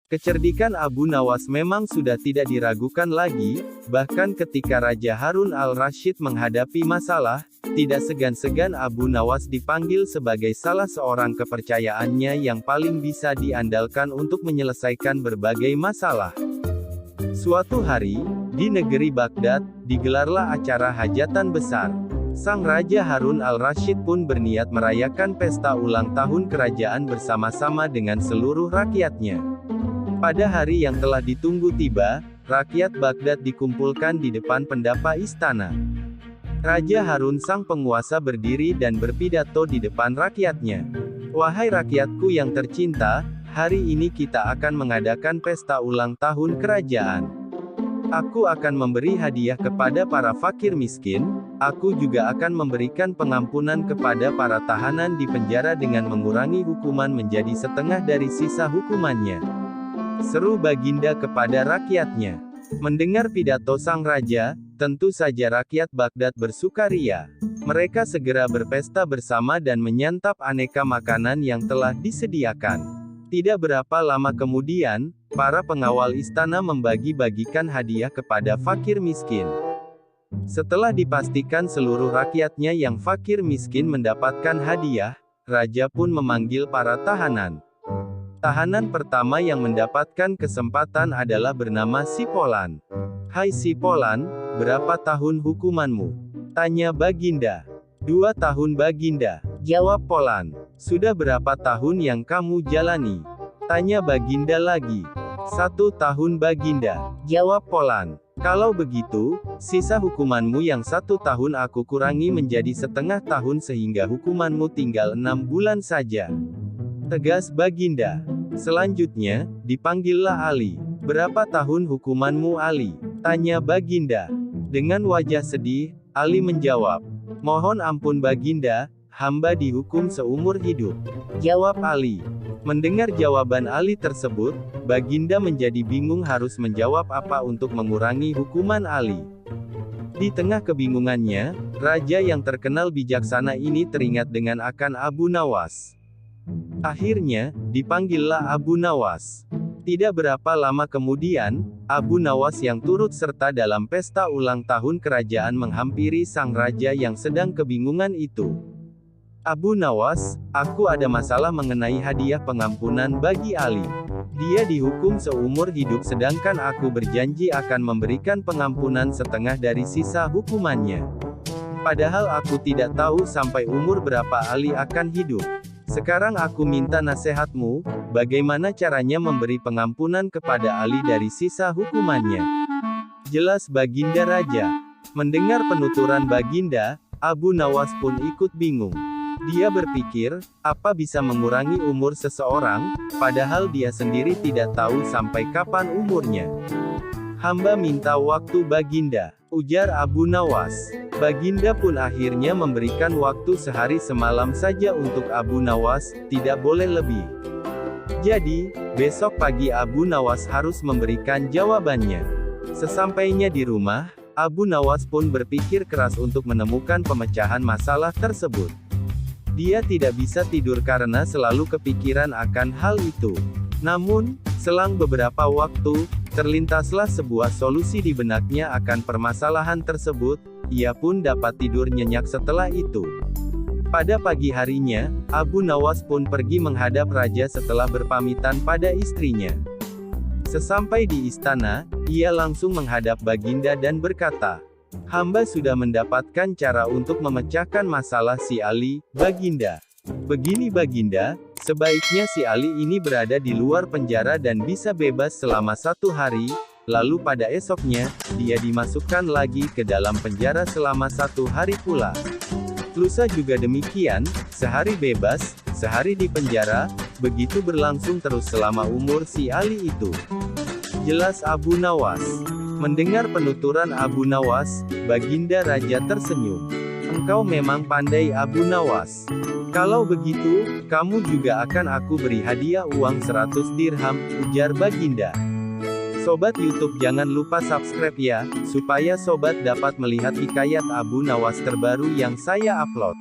Kecerdikan Abu Nawas memang sudah tidak diragukan lagi, bahkan ketika Raja Harun al-Rasyid menghadapi masalah, tidak segan-segan Abu Nawas dipanggil sebagai salah seorang kepercayaannya yang paling bisa diandalkan untuk menyelesaikan berbagai masalah. Suatu hari, di negeri Baghdad, digelarlah acara hajatan besar. Sang Raja Harun al-Rasyid pun berniat merayakan pesta ulang tahun kerajaan bersama-sama dengan seluruh rakyatnya. Pada hari yang telah ditunggu tiba, rakyat Baghdad dikumpulkan di depan pendapa istana. Raja Harun sang penguasa berdiri dan berpidato di depan rakyatnya. "Wahai rakyatku yang tercinta, hari ini kita akan mengadakan pesta ulang tahun kerajaan. Aku akan memberi hadiah kepada para fakir miskin, aku juga akan memberikan pengampunan kepada para tahanan di penjara dengan mengurangi hukuman menjadi setengah dari sisa hukumannya," seru Baginda kepada rakyatnya. Mendengar pidato sang raja, tentu saja rakyat Baghdad bersukaria. Mereka segera berpesta bersama dan menyantap aneka makanan yang telah disediakan. Tidak berapa lama kemudian, para pengawal istana membagi-bagikan hadiah kepada fakir miskin. Setelah dipastikan seluruh rakyatnya yang fakir miskin mendapatkan hadiah, raja pun memanggil para tahanan. Tahanan pertama yang mendapatkan kesempatan adalah bernama Sipolan. "Hai Sipolan, berapa tahun hukumanmu?" tanya Baginda. "2 tahun Baginda," jawab Polan. "Sudah berapa tahun yang kamu jalani?" tanya Baginda lagi. "1 tahun Baginda," jawab Polan. "Kalau begitu, sisa hukumanmu yang 1 tahun aku kurangi menjadi setengah tahun sehingga hukumanmu tinggal 6 bulan saja," tegas Baginda. Selanjutnya, dipanggillah Ali. "Berapa tahun hukumanmu Ali?" tanya Baginda. Dengan wajah sedih, Ali menjawab, "Mohon ampun Baginda, hamba dihukum seumur hidup," jawab Ali. Mendengar jawaban Ali tersebut, Baginda menjadi bingung harus menjawab apa untuk mengurangi hukuman Ali. Di tengah kebingungannya, raja yang terkenal bijaksana ini teringat dengan akan Abu Nawas. Akhirnya, dipanggillah Abu Nawas. Tidak berapa lama kemudian, Abu Nawas yang turut serta dalam pesta ulang tahun kerajaan menghampiri sang raja yang sedang kebingungan itu. "Abu Nawas, aku ada masalah mengenai hadiah pengampunan bagi Ali. Dia dihukum seumur hidup sedangkan aku berjanji akan memberikan pengampunan setengah dari sisa hukumannya. Padahal aku tidak tahu sampai umur berapa Ali akan hidup. Sekarang aku minta nasihatmu, bagaimana caranya memberi pengampunan kepada Ali dari sisa hukumannya?" Jelas Baginda Raja. Mendengar penuturan Baginda, Abu Nawas pun ikut bingung. Dia berpikir, apa bisa mengurangi umur seseorang, padahal dia sendiri tidak tahu sampai kapan umurnya. "Hamba minta waktu Baginda," ujar Abu Nawas. Baginda pun akhirnya memberikan waktu sehari semalam saja untuk Abu Nawas, tidak boleh lebih. Jadi, besok pagi Abu Nawas harus memberikan jawabannya. Sesampainya di rumah, Abu Nawas pun berpikir keras untuk menemukan pemecahan masalah tersebut. Dia tidak bisa tidur karena selalu kepikiran akan hal itu. Namun, selang beberapa waktu, terlintaslah sebuah solusi di benaknya akan permasalahan tersebut. Ia pun dapat tidur nyenyak setelah itu. Pada pagi harinya, Abu Nawas pun pergi menghadap raja setelah berpamitan pada istrinya. Sesampai di istana, ia langsung menghadap Baginda dan berkata, "Hamba sudah mendapatkan cara untuk memecahkan masalah si Ali, Baginda. Begini Baginda, sebaiknya si Ali ini berada di luar penjara dan bisa bebas selama 1 hari, lalu pada esoknya, dia dimasukkan lagi ke dalam penjara selama 1 hari pula. Lusa juga demikian, sehari bebas, sehari di penjara, begitu berlangsung terus selama umur si Ali itu," jelas Abu Nawas. Mendengar penuturan Abu Nawas, Baginda Raja tersenyum. "Engkau memang pandai Abu Nawas. Kalau begitu, kamu juga akan aku beri hadiah uang 100 dirham, ujar Baginda. Sobat YouTube jangan lupa subscribe ya, supaya sobat dapat melihat hikayat Abu Nawas terbaru yang saya upload.